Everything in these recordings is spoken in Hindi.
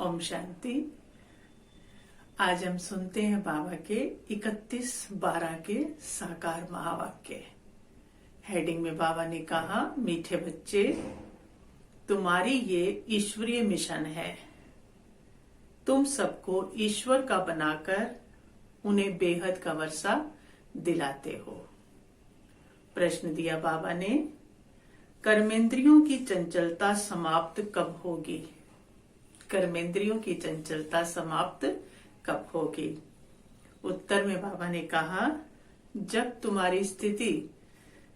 ओम शांति। आज हम सुनते हैं बाबा के 31/12 के साकार महावाक्य। हेडिंग में बाबा ने कहा, मीठे बच्चे, तुम्हारी ये ईश्वरीय मिशन है। तुम सबको ईश्वर का बनाकर उन्हें बेहद का वर्षा दिलाते हो। प्रश्न दिया बाबा ने, कर्मेंद्रियों की चंचलता समाप्त कब होगी? कर्मेंद्रियों की चंचलता समाप्त कब होगी? उत्तर में बाबा ने कहा, जब तुम्हारी स्थिति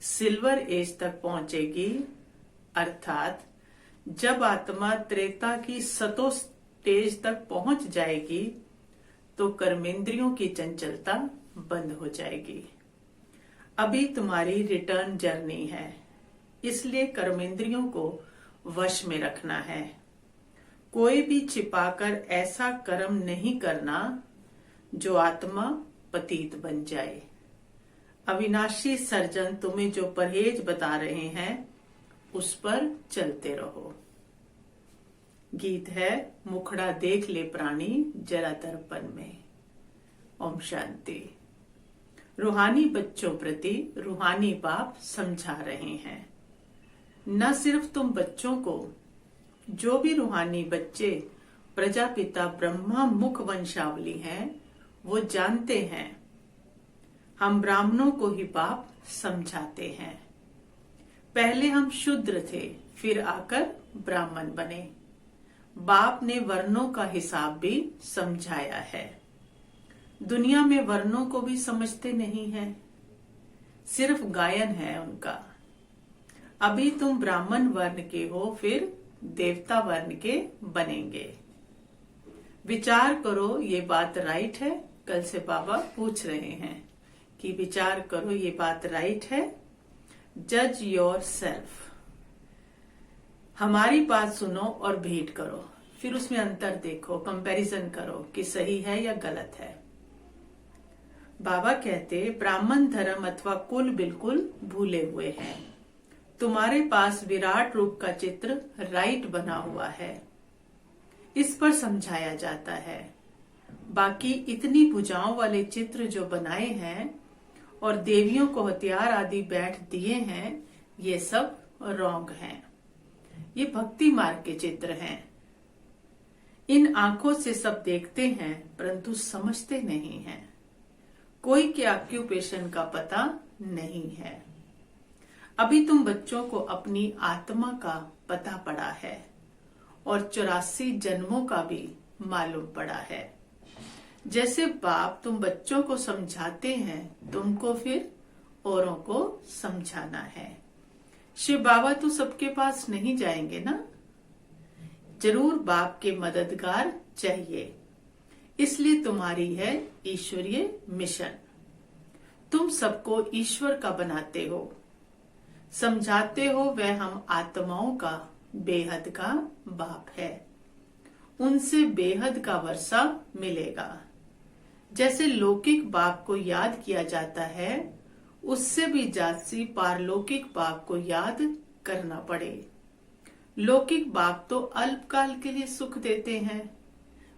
सिल्वर एज तक पहुंचेगी, अर्थात जब आत्मा त्रेता की सतो स्टेज तक पहुंच जाएगी, तो कर्मेंद्रियों की चंचलता बंद हो जाएगी। अभी तुम्हारी रिटर्न जर्नी है, इसलिए कर्मेंद्रियों को वश में रखना है। कोई भी छिपाकर ऐसा कर्म नहीं करना जो आत्मा पतित बन जाए। अविनाशी सर्जन तुम्हें जो परहेज बता रहे हैं, उस पर चलते रहो। गीत है, मुखड़ा देख ले प्राणी जरा दर्पण में। ओम शांति। रूहानी बच्चों प्रति रूहानी बाप समझा रहे हैं। न सिर्फ तुम बच्चों को, जो भी रूहानी बच्चे प्रजापिता ब्रह्मा मुख वंशावली हैं, वो जानते हैं हम ब्राह्मणों को ही बाप समझाते हैं। पहले हम शूद्र थे, फिर आकर ब्राह्मण बने। बाप ने वर्णों का हिसाब भी समझाया है। दुनिया में वर्णों को भी समझते नहीं हैं, सिर्फ गायन है उनका। अभी तुम ब्राह्मण वर्ण के हो, फिर देवता वर्ण के बनेंगे। विचार करो, ये बात राइट है? कल से बाबा पूछ रहे हैं कि विचार करो, ये बात राइट है? जज योर सेल्फ। हमारी बात सुनो और भेंट करो, फिर उसमें अंतर देखो, कंपैरिजन करो कि सही है या गलत है। बाबा कहते, ब्राह्मण धर्म अथवा कुल बिल्कुल भूले हुए हैं। तुम्हारे पास विराट रूप का चित्र राइट बना हुआ है, इस पर समझाया जाता है। बाकी इतनी भुजाओं वाले चित्र जो बनाए हैं और देवियों को हथियार आदि बैठ दिए हैं, ये सब रॉन्ग हैं। ये भक्ति मार्ग के चित्र हैं। इन आंखों से सब देखते हैं, परंतु समझते नहीं हैं। कोई के ऑक्यूपेशन का पता नहीं है। अभी तुम बच्चों को अपनी आत्मा का पता पड़ा है और 84 जन्मों का भी मालूम पड़ा है। जैसे बाप तुम बच्चों को समझाते हैं, तुमको फिर औरों को समझाना है। शिव बाबा तो सबके पास नहीं जाएंगे ना, जरूर बाप के मददगार चाहिए। इसलिए तुम्हारी है ईश्वरीय मिशन। तुम सबको ईश्वर का बनाते हो, समझाते हो वह हम आत्माओं का बेहद का बाप है। उनसे बेहद का वर्षा मिलेगा। जैसे लौकिक बाप को याद किया जाता है, उससे भी जास्ती पारलौकिक बाप को याद करना पड़े। लौकिक बाप तो अल्पकाल के लिए सुख देते हैं,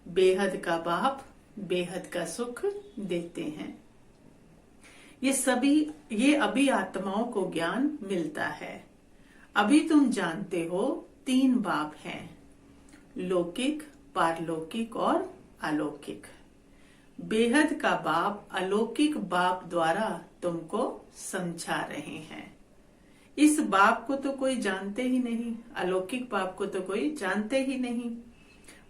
बेहद का बाप बेहद का सुख देते हैं। ये अभी आत्माओं को ज्ञान मिलता है। अभी तुम जानते हो 3 बाप हैं, लौकिक, पारलौकिक और अलौकिक। बेहद का बाप अलौकिक बाप द्वारा तुमको समझा रहे हैं। इस बाप को तो कोई जानते ही नहीं, अलौकिक बाप को तो कोई जानते ही नहीं।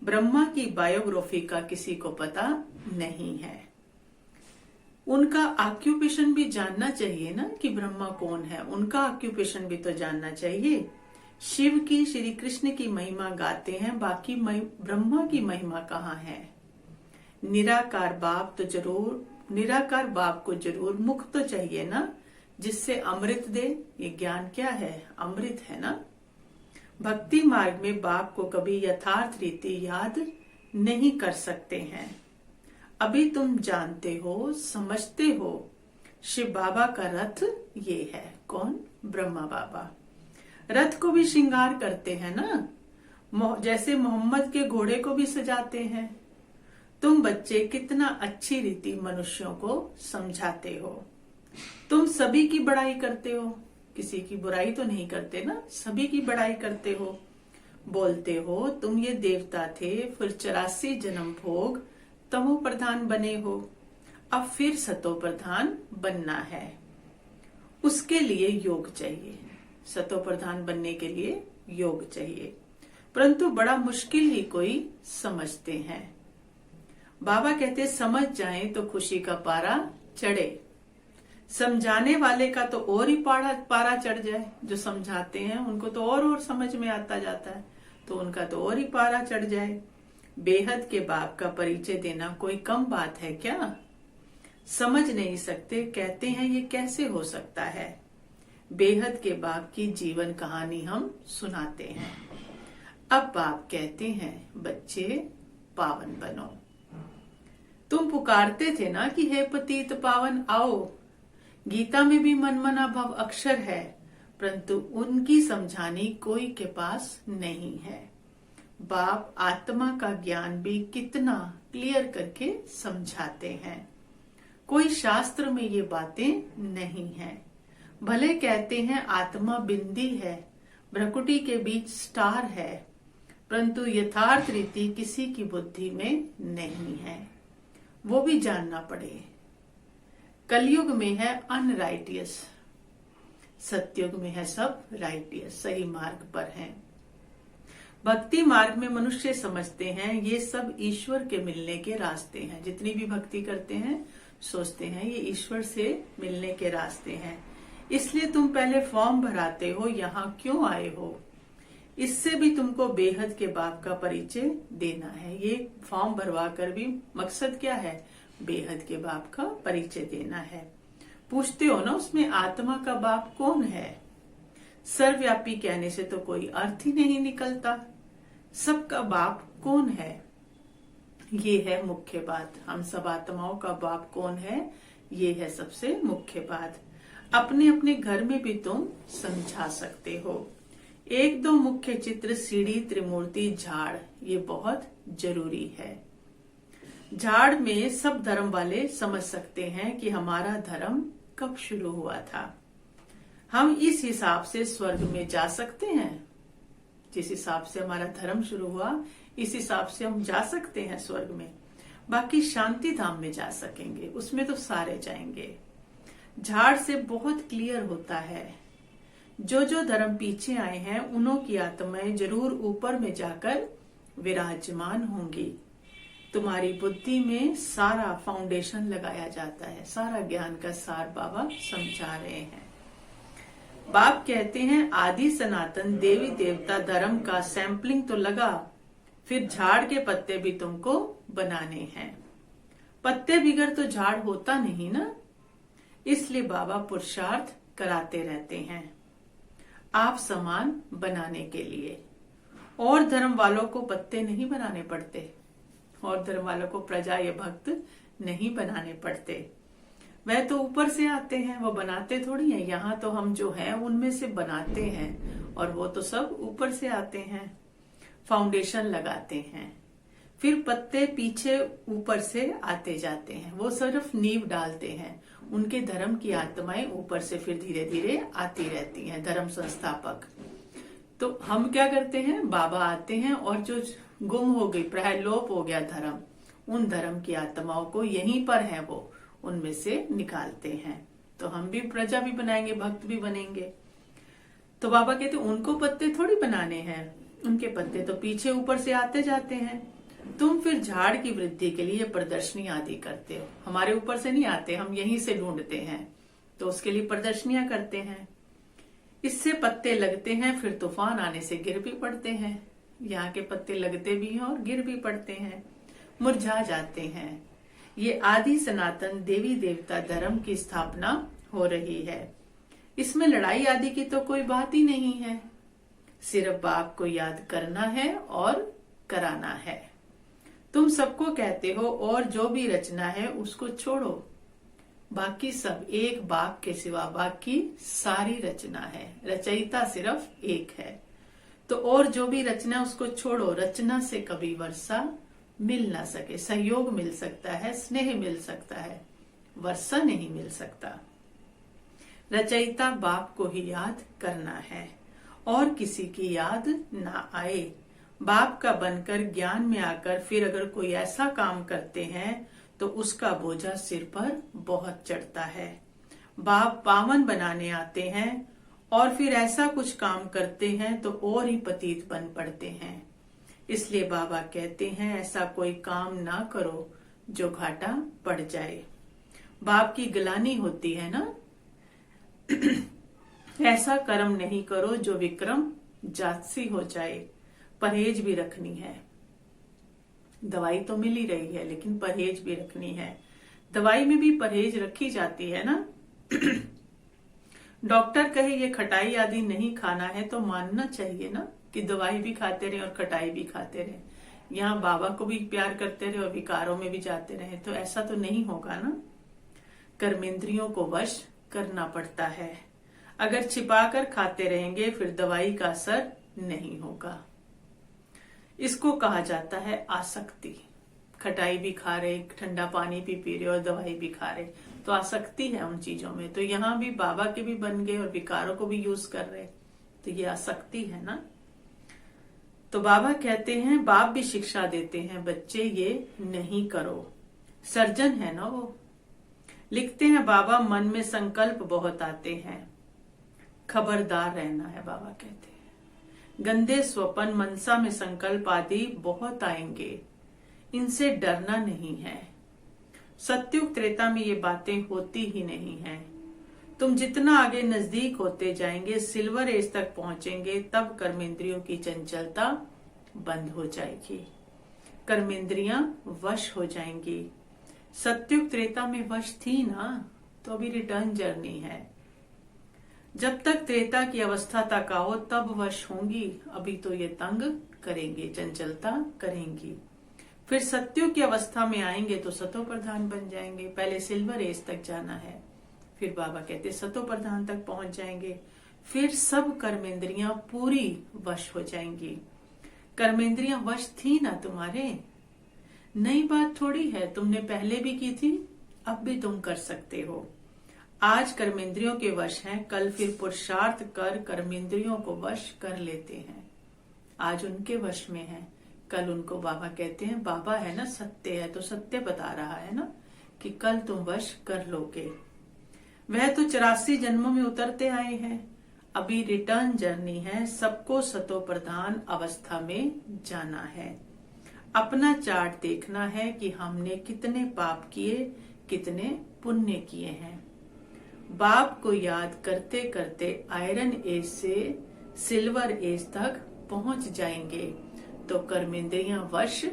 ब्रह्मा की बायोग्राफी का किसी को पता नहीं है। उनका ऑक्यूपेशन भी जानना चाहिए ना, कि ब्रह्मा कौन है। उनका ऑक्यूपेशन भी तो जानना चाहिए। शिव की, श्री कृष्ण की महिमा गाते हैं, बाकी ब्रह्मा की महिमा कहाँ है? निराकार बाप तो जरूर, निराकार बाप को जरूर मुख तो चाहिए ना, जिससे अमृत दे। ये ज्ञान क्या है? अमृत है ना। भक्ति मार्ग में बाप को कभी यथार्थ रीति याद नहीं कर सकते हैं। अभी तुम जानते हो, समझते हो, शिव बाबा का रथ ये है। कौन? ब्रह्मा बाबा। रथ को भी श्रृंगार करते हैं ना। जैसे मोहम्मद के घोड़े को भी सजाते हैं। तुम बच्चे कितना अच्छी रीति मनुष्यों को समझाते हो। तुम सभी की बड़ाई करते हो, किसी की बुराई तो नहीं करते ना, सभी की बड़ाई करते हो। बोलते हो तुम ये देवता थे, फिर 84 जन्म भोग तमो प्रधान बने हो, अब फिर सतो प्रधान बनना है। उसके लिए योग चाहिए, सतो प्रधान बनने के लिए योग चाहिए, परंतु बड़ा मुश्किल ही कोई समझते हैं। बाबा कहते समझ जाएं तो खुशी का पारा चढ़े। समझाने वाले का तो और ही पारा चढ़ जाए, जो समझाते हैं उनको तो और समझ में आता जाता है, तो उनका तो और ही पारा चढ़ जाए। बेहद के बाप का परिचय देना कोई कम बात है क्या? समझ नहीं सकते, कहते हैं ये कैसे हो सकता है। बेहद के बाप की जीवन कहानी हम सुनाते हैं। अब बाप कहते हैं बच्चे पावन बनो। तुम पुकारते थे ना कि हे पतित पावन आओ। गीता में भी मनमना भव अक्षर है, परंतु उनकी समझानी कोई के पास नहीं है। बाप आत्मा का ज्ञान भी कितना क्लियर करके समझाते हैं। कोई शास्त्र में ये बातें नहीं है। भले कहते हैं आत्मा बिंदी है, भ्रकुटी के बीच स्टार है, परंतु यथार्थ रीति किसी की बुद्धि में नहीं है, वो भी जानना पड़े। कलयुग में है अनराइटियस, सतयुग में है सब राइटियस, सही मार्ग पर हैं। भक्ति मार्ग में मनुष्य समझते हैं ये सब ईश्वर के मिलने के रास्ते हैं। जितनी भी भक्ति करते हैं सोचते हैं ये ईश्वर से मिलने के रास्ते हैं। इसलिए तुम पहले फॉर्म भराते हो, यहाँ क्यों आए हो? इससे भी तुमको बेहद के बाप का परिचय देना है। ये फॉर्म भरवा कर भी मकसद क्या है? बेहद के बाप का परिचय देना है। पूछते हो ना उसमें आत्मा का बाप कौन है? सर्वव्यापी कहने से तो कोई अर्थ ही नहीं निकलता। सबका बाप कौन है? ये है मुख्य बात। हम सब आत्माओं का बाप कौन है, ये है सबसे मुख्य बात। अपने अपने घर में भी तुम समझा सकते हो। एक दो मुख्य चित्र, सीढ़ी, त्रिमूर्ति, झाड़, ये बहुत जरूरी है। झाड़ में सब धर्म वाले समझ सकते हैं कि हमारा धर्म कब शुरू हुआ था। हम इस हिसाब से स्वर्ग में जा सकते हैं। जिस हिसाब से हमारा धर्म शुरू हुआ, इस हिसाब से हम जा सकते हैं स्वर्ग में। बाकी शांति धाम में जा सकेंगे, उसमें तो सारे जाएंगे। झाड़ से बहुत क्लियर होता है, जो जो धर्म पीछे आए हैं उन्हों की आत्माएं जरूर ऊपर में जाकर विराजमान होंगी। तुम्हारी बुद्धि में सारा फाउंडेशन लगाया जाता है, सारा ज्ञान का सार बाबा समझा रहे हैं। बाप कहते हैं आदि सनातन देवी देवता धर्म का सैंपलिंग तो लगा, फिर झाड़ के पत्ते भी तुमको बनाने हैं। पत्ते बिगर तो झाड़ होता नहीं ना, इसलिए बाबा पुरुषार्थ कराते रहते हैं आप समान बनाने के लिए। और धर्म वालों को पत्ते नहीं बनाने पड़ते, और धर्म वालों को प्रजा या भक्त नहीं बनाने पड़ते। वह तो ऊपर से आते हैं, वो बनाते थोड़ी हैं। यहाँ तो हम जो हैं उनमें से बनाते हैं, और वो तो सब ऊपर से आते हैं, फाउंडेशन लगाते हैं। फिर पत्ते पीछे ऊपर से आते जाते हैं, वो सिर्फ नींव डालते हैं। उनके धर्म की आत्माएं ऊपर से फिर धीरे धीरे आती रहती हैं, धर्म संस्थापक। तो हम क्या करते हैं, बाबा आते हैं और जो गुम हो गई, प्राय लोप हो गया धर्म, उन धर्म की आत्माओं को यहीं पर है वो उनमें से निकालते हैं। तो हम भी प्रजा भी बनाएंगे, भक्त भी बनेंगे। तो बाबा कहते उनको पत्ते थोड़ी बनाने हैं, उनके पत्ते तो पीछे ऊपर से आते जाते हैं। तुम फिर झाड़ की वृद्धि के लिए प्रदर्शनी आदि करते हो, हमारे ऊपर से नहीं आते, हम यहीं से ढूंढते हैं, तो उसके लिए प्रदर्शनियां करते हैं। इससे पत्ते लगते हैं, फिर तूफान आने से गिर भी पड़ते हैं। यहाँ के पत्ते लगते भी हैं और गिर भी पड़ते हैं, मुरझा जाते हैं। ये आदि सनातन देवी देवता धर्म की स्थापना हो रही है। इसमें लड़ाई आदि की तो कोई बात ही नहीं है, सिर्फ बाप को याद करना है और कराना है। तुम सबको कहते हो और जो भी रचना है उसको छोड़ो, बाकी सब एक बाप के सिवा बाकी सारी रचना है, रचयिता सिर्फ एक है। तो और जो भी रचना उसको छोड़ो, रचना से कभी वर्षा मिल ना सके। सहयोग मिल सकता है, स्नेह मिल सकता है, वर्षा नहीं मिल सकता। रचयिता बाप को ही याद करना है और किसी की याद ना आए। बाप का बनकर ज्ञान में आकर फिर अगर कोई ऐसा काम करते हैं तो उसका बोझा सिर पर बहुत चढ़ता है। बाप पावन बनाने आते हैं और फिर ऐसा कुछ काम करते हैं तो और ही पतित बन पड़ते हैं। इसलिए बाबा कहते हैं ऐसा कोई काम ना करो जो घाटा पड़ जाए। बाप की गिलानी होती है ना, ऐसा कर्म नहीं करो जो विक्रम जातसी हो जाए। परहेज भी रखनी है। दवाई तो मिल ही रही है लेकिन परहेज भी रखनी है। दवाई में भी परहेज रखी जाती है ना। डॉक्टर कहे ये खटाई आदि नहीं खाना है तो मानना चाहिए ना कि दवाई भी खाते रहे और खटाई भी खाते रहे। यहाँ बाबा को भी प्यार करते रहे और विकारों में भी जाते रहे तो ऐसा तो नहीं होगा ना। कर्मेंद्रियों को वश करना पड़ता है। अगर छिपाकर खाते रहेंगे फिर दवाई का असर नहीं होगा। इसको कहा जाता है आसक्ति। खटाई भी खा रहे, ठंडा पानी भी पी रहे और दवाई भी खा रहे तो आसक्ति है उन चीजों में। तो यहाँ भी बाबा के भी बन गए और विकारों को भी यूज कर रहे तो ये आसक्ति है ना। तो बाबा कहते हैं, बाप भी शिक्षा देते हैं, बच्चे ये नहीं करो। सर्जन है ना वो। लिखते हैं बाबा, मन में संकल्प बहुत आते हैं, खबरदार रहना है। बाबा कहते हैं गंदे स्वपन, मनसा में संकल्प आदि बहुत आएंगे, इनसे डरना नहीं है। सत्युग त्रेता में ये बातें होती ही नहीं है। तुम जितना आगे नजदीक होते जाएंगे, सिल्वर एज तक पहुंचेंगे, तब कर्मेंद्रियों की चंचलता बंद हो जाएगी, कर्मेंद्रियां वश हो जाएंगी। सत्युग त्रेता में वश थी ना, तो अभी रिटर्न जर्नी है। जब तक त्रेता की अवस्था तक आओ तब वश होंगी, अभी तो ये तंग करेंगे, चंचलता करेंगी। फिर सत्युग की अवस्था में आएंगे तो सतो प्रधान बन जाएंगे। पहले सिल्वर एज तक जाना है, फिर बाबा कहते सतो प्रधान तक पहुंच जाएंगे। फिर सब कर्मेंद्रियां पूरी वश हो जाएंगी। कर्मेंद्रियां वश थी ना तुम्हारे, नई बात थोड़ी है, तुमने पहले भी की थी, अब भी तुम कर सकते हो। आज कर्मेंद्रियों के वश हैं, कल फिर पुरुषार्थ कर कर्मेंद्रियों को वश कर लेते हैं। आज उनके वश में है, कल उनको बाबा कहते हैं, बाबा है ना, सत्य है तो सत्य बता रहा है ना कि कल तुम वश कर लोगे। वह तो 84 जन्मों में उतरते आए हैं, अभी रिटर्न जर्नी है। सबको सतो प्रधान अवस्था में जाना है। अपना चार्ट देखना है कि हमने कितने पाप किए, कितने पुण्य किए हैं। बाप को याद करते करते आयरन एज से सिल्वर एज तक पहुंच जाएंगे तो कर्मेंद्रियां वश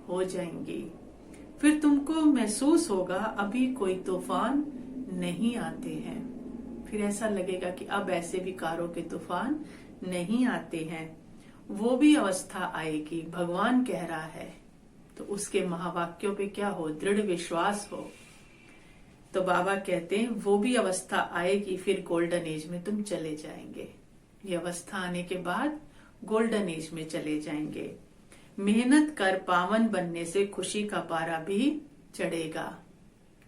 हो जाएंगी। फिर तुमको महसूस होगा अभी कोई तूफान नहीं आते हैं। फिर ऐसा लगेगा कि अब ऐसे विकारों के तूफान नहीं आते हैं। वो भी अवस्था आएगी, भगवान कह रहा है, तो उसके महावाक्यों पे क्या हो, दृढ़ विश्वास हो। तो बाबा कहते हैं वो भी अवस्था आएगी, फिर गोल्डन एज में तुम चले जाएंगे। ये अवस्था आने के बाद गोल्डन एज में चले जाएंगे। मेहनत कर पावन बनने से खुशी का पारा भी चढ़ेगा।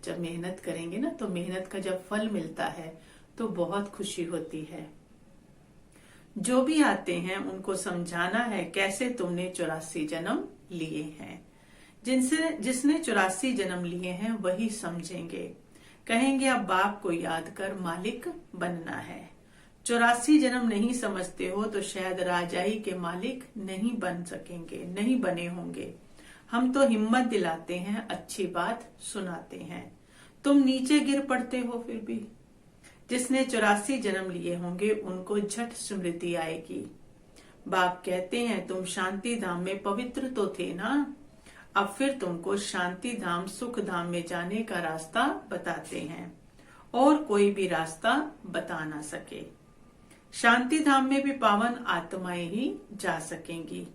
जब मेहनत करेंगे ना तो मेहनत का जब फल मिलता है तो बहुत खुशी होती है। जो भी आते हैं उनको समझाना है कैसे तुमने 84 जन्म लिए हैं। जिसने 84 जन्म लिए हैं वही समझेंगे। कहेंगे अब बाप को याद कर मालिक बनना है। 84 जन्म नहीं समझते हो तो शायद राजाई के मालिक नहीं बन सकेंगे, नहीं बने होंगे। हम तो हिम्मत दिलाते हैं, अच्छी बात सुनाते हैं, तुम नीचे गिर पड़ते हो फिर भी। जिसने 84 जन्म लिए होंगे उनको झट स्मृति आएगी। बाप कहते हैं तुम शांति धाम में पवित्र तो थे ना, अब फिर तुमको शांति धाम सुख धाम में जाने का रास्ता बताते हैं और कोई भी रास्ता बता ना सके। शांति धाम में भी पावन आत्माएं ही जा सकेंगी।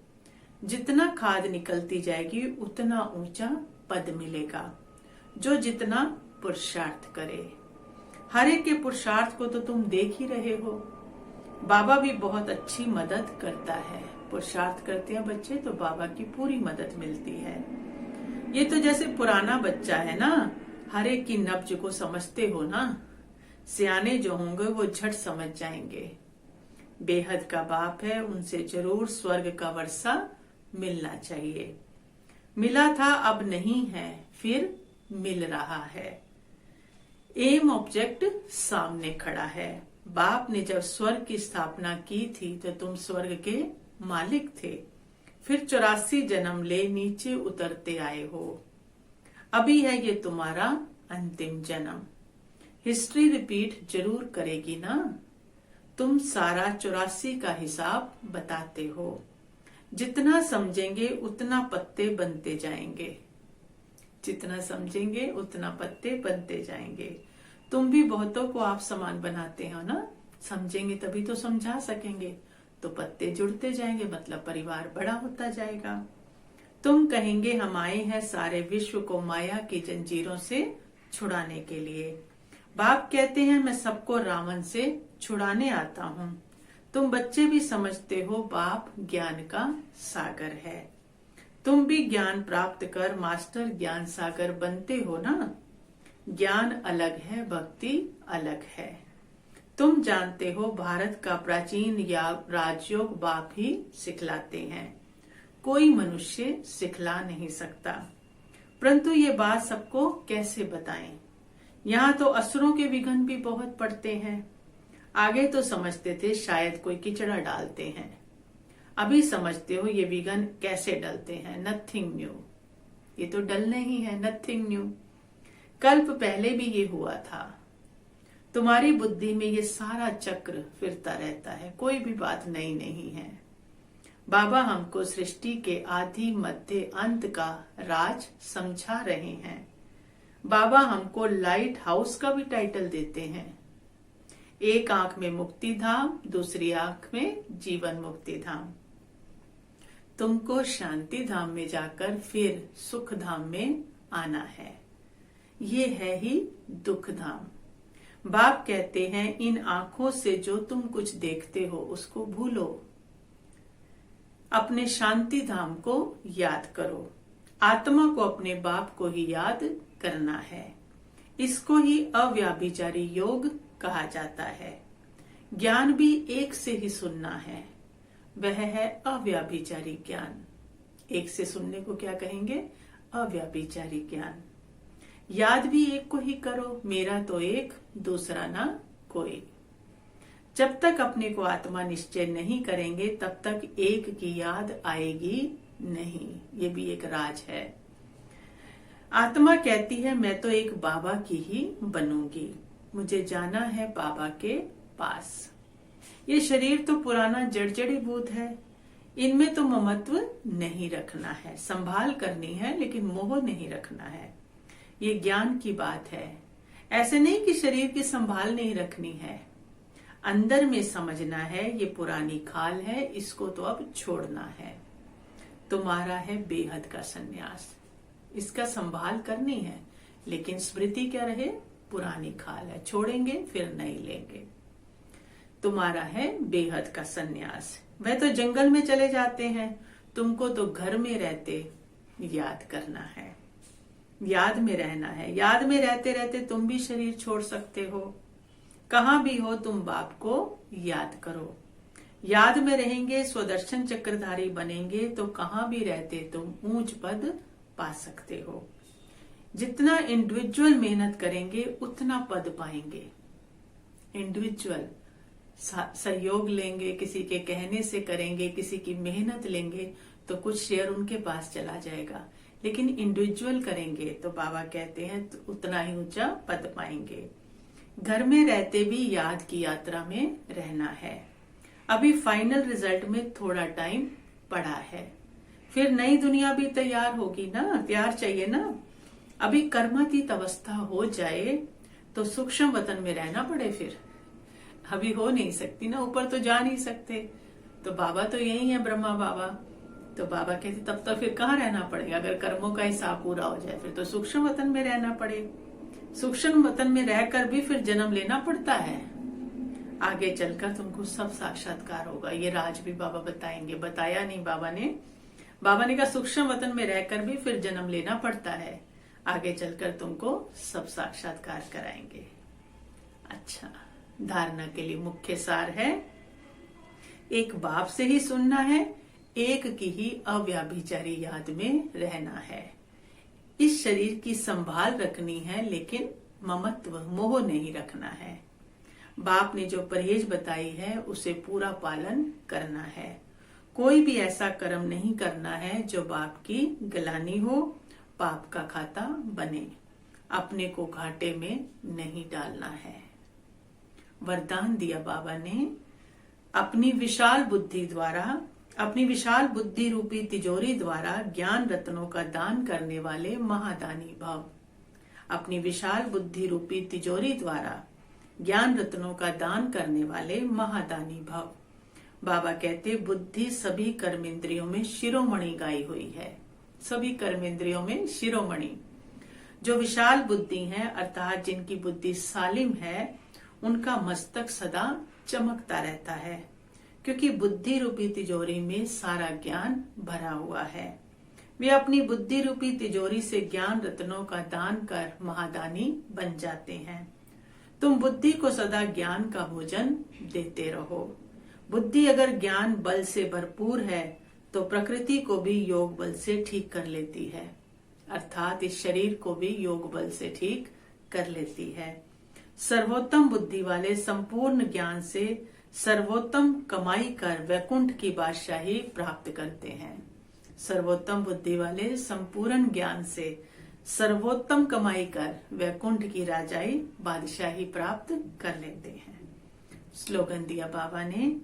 जितना खाद निकलती जाएगी उतना ऊंचा पद मिलेगा, जो जितना पुरुषार्थ करे। हर एक के पुरुषार्थ को तो तुम देख ही रहे हो। बाबा भी बहुत अच्छी मदद करता है। पुरुषार्थ करते हैं बच्चे तो बाबा की पूरी मदद मिलती है। ये तो जैसे पुराना बच्चा है ना, हर एक की नब्ज को समझते हो ना। सियाने जो होंगे वो झट समझ जाएंगे। बेहद का बाप है, उनसे जरूर स्वर्ग का वर्षा मिलना चाहिए। मिला था अब नहीं है, फिर मिल रहा है। एम ऑब्जेक्ट सामने खड़ा है। बाप ने जब स्वर्ग की स्थापना की थी तो तुम स्वर्ग के मालिक थे। फिर 84 जन्म ले नीचे उतरते आए हो। अभी है ये तुम्हारा अंतिम जन्म। हिस्ट्री रिपीट जरूर करेगी ना। तुम सारा 84 का हिसाब बताते हो। जितना समझेंगे उतना पत्ते बनते जाएंगे। जितना समझेंगे उतना पत्ते बनते जाएंगे। तुम भी बहुतों को आप समान बनाते हो ना। समझेंगे तभी तो समझा सकेंगे, तो पत्ते जुड़ते जाएंगे, मतलब परिवार बड़ा होता जाएगा। तुम कहेंगे हम आए हैं सारे विश्व को माया की जंजीरों से छुड़ाने के लिए। बाप कहते हैं मैं सबको रावण से छुड़ाने आता हूँ। तुम बच्चे भी समझते हो बाप ज्ञान का सागर है। तुम भी ज्ञान प्राप्त कर मास्टर ज्ञान सागर बनते हो ना। ज्ञान अलग है, भक्ति अलग है। तुम जानते हो भारत का प्राचीन या राजयोग बाप ही सिखलाते हैं, कोई मनुष्य सिखला नहीं सकता। परंतु ये बात सबको कैसे बताएं? यहाँ तो असुरों के विघन भी बहुत पड़ते हैं। आगे तो समझते थे शायद कोई किचड़ा डालते हैं, अभी समझते हो ये विघन कैसे डलते हैं। नथिंग न्यू, ये तो डलने ही है, नथिंग न्यू। कल्प पहले भी ये हुआ था। तुम्हारी बुद्धि में ये सारा चक्र फिरता रहता है, कोई भी बात नई नहीं है। बाबा हमको सृष्टि के आदि मध्य अंत का राज समझा रहे हैं। बाबा हमको लाइट हाउस का भी टाइटल देते हैं। एक आंख में मुक्ति धाम, दूसरी आंख में जीवन मुक्ति धाम। तुमको शांति धाम में जाकर फिर सुख धाम में आना है। ये है ही दुख धाम। बाप कहते हैं इन आंखों से जो तुम कुछ देखते हो उसको भूलो, अपने शांति धाम को याद करो। आत्मा को अपने बाप को ही याद करना है। इसको ही अव्याभिचारी योग कहा जाता है। ज्ञान भी एक से ही सुनना है, वह है अव्याभिचारी ज्ञान। एक से सुनने को क्या कहेंगे? अव्याभिचारी ज्ञान। याद भी एक को ही करो, मेरा तो एक दूसरा ना कोई। जब तक अपने को आत्मा निश्चय नहीं करेंगे तब तक एक की याद आएगी नहीं। ये भी एक राज है। आत्मा कहती है मैं तो एक बाबा की ही बनूंगी, मुझे जाना है बाबा के पास। ये शरीर तो पुराना जड़ी भूत है, इनमें तो ममत्व नहीं रखना है। संभाल करनी है लेकिन मोह नहीं रखना है। ये ज्ञान की बात है। ऐसे नहीं कि शरीर की संभाल नहीं रखनी है, अंदर में समझना है ये पुरानी खाल है, इसको तो अब छोड़ना है। तुम्हारा है बेहद का सन्यास, इसका संभाल करनी है, लेकिन स्मृति क्या रहे? पुरानी खाल है, छोड़ेंगे फिर नहीं लेंगे। तुम्हारा है बेहद का सन्यास। वह तो जंगल में चले जाते हैं, तुमको तो घर में रहते याद करना है, याद में रहना है। याद में रहते रहते तुम भी शरीर छोड़ सकते हो। कहाँ भी हो तुम बाप को याद करो। याद में रहेंगे, स्वदर्शन चक्रधारी बनेंगे तो कहाँ भी रहते तुम ऊंच पद पा सकते हो। जितना इंडिविजुअल मेहनत करेंगे उतना पद पाएंगे। इंडिविजुअल सहयोग लेंगे, किसी के कहने से करेंगे, किसी की मेहनत लेंगे तो कुछ शेयर उनके पास चला जाएगा। लेकिन इंडिविजुअल करेंगे तो बाबा कहते हैं तो उतना ही ऊंचा पद पाएंगे। घर में रहते भी याद की यात्रा में रहना है। अभी फाइनल रिजल्ट में थोड़ा टाइम पड़ा है, फिर नई दुनिया भी तैयार होगी ना, तैयार चाहिए ना। अभी कर्मातीत अवस्था हो जाए तो सूक्ष्म वतन में रहना पड़े, फिर अभी हो नहीं सकती ना, ऊपर तो जा नहीं सकते। तो बाबा तो यही है, ब्रह्मा बाबा। तो बाबा कहते तब तो फिर कहाँ रहना पड़ेगा? अगर कर्मों का हिसाब पूरा हो जाए फिर तो सूक्ष्म वतन में रहना पड़े। सूक्ष्म वतन में रहकर भी फिर जन्म लेना पड़ता है। आगे चलकर तुमको सब साक्षात्कार होगा। ये राज भी बाबा बताएंगे। बताया नहीं बाबा ने कहा सूक्ष्म वतन में रहकर भी फिर जन्म लेना पड़ता है, आगे चलकर तुमको सब साक्षात्कार कराएंगे। अच्छा, धारणा के लिए मुख्य सार है, एक बाप से ही सुनना है, एक की ही अव्याभिचारी याद में रहना है। इस शरीर की संभाल रखनी है, लेकिन ममत्व मोह नहीं रखना है। बाप ने जो परहेज बताई है उसे पूरा पालन करना है। कोई भी ऐसा कर्म नहीं करना है जो बाप की गलानी हो, पाप का खाता बने। अपने को घाटे में नहीं डालना है। वरदान दिया बाबा ने, अपनी विशाल बुद्धि रूपी तिजोरी द्वारा ज्ञान रत्नों का दान करने वाले महादानी भव। अपनी विशाल बुद्धि रूपी तिजोरी द्वारा ज्ञान रत्नों का दान करने वाले महादानी भव। बाबा कहते बुद्धि सभी कर्मेंद्रियों में शिरोमणि गाई हुई है। सभी कर्मेंद्रियों में शिरोमणि। जो विशाल बुद्धि है अर्थात जिनकी बुद्धि सालिम है, उनका मस्तक सदा चमकता रहता है, क्योंकि बुद्धि रूपी तिजोरी में सारा ज्ञान भरा हुआ है। वे अपनी बुद्धि रूपी तिजोरी से ज्ञान रत्नों का दान कर महादानी बन जाते हैं। तुम बुद्धि को सदा ज्ञान का भोजन देते रहो। बुद्धि अगर ज्ञान बल से भरपूर है तो प्रकृति को भी योग बल से ठीक कर लेती है, अर्थात इस शरीर को भी योग बल से ठीक कर लेती है। सर्वोत्तम बुद्धि वाले संपूर्ण ज्ञान से सर्वोत्तम कमाई कर वैकुंठ की बादशाही प्राप्त करते हैं। सर्वोत्तम बुद्धि वाले संपूर्ण ज्ञान से सर्वोत्तम कमाई कर वैकुंठ की राजाई बादशाही प्राप्त कर लेते हैं। स्लोगन दिया बाबा ने,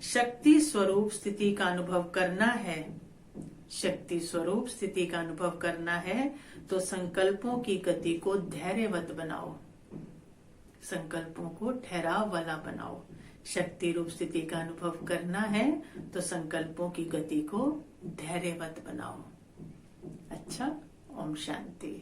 शक्ति स्वरूप स्थिति का अनुभव करना है। शक्ति स्वरूप स्थिति का अनुभव करना है तो संकल्पों की गति को धैर्यवत बनाओ, संकल्पों को ठहराव वाला बनाओ। शक्ति रूप स्थिति का अनुभव करना है तो संकल्पों की गति को धैर्यवत बनाओ। अच्छा, ओम शांति।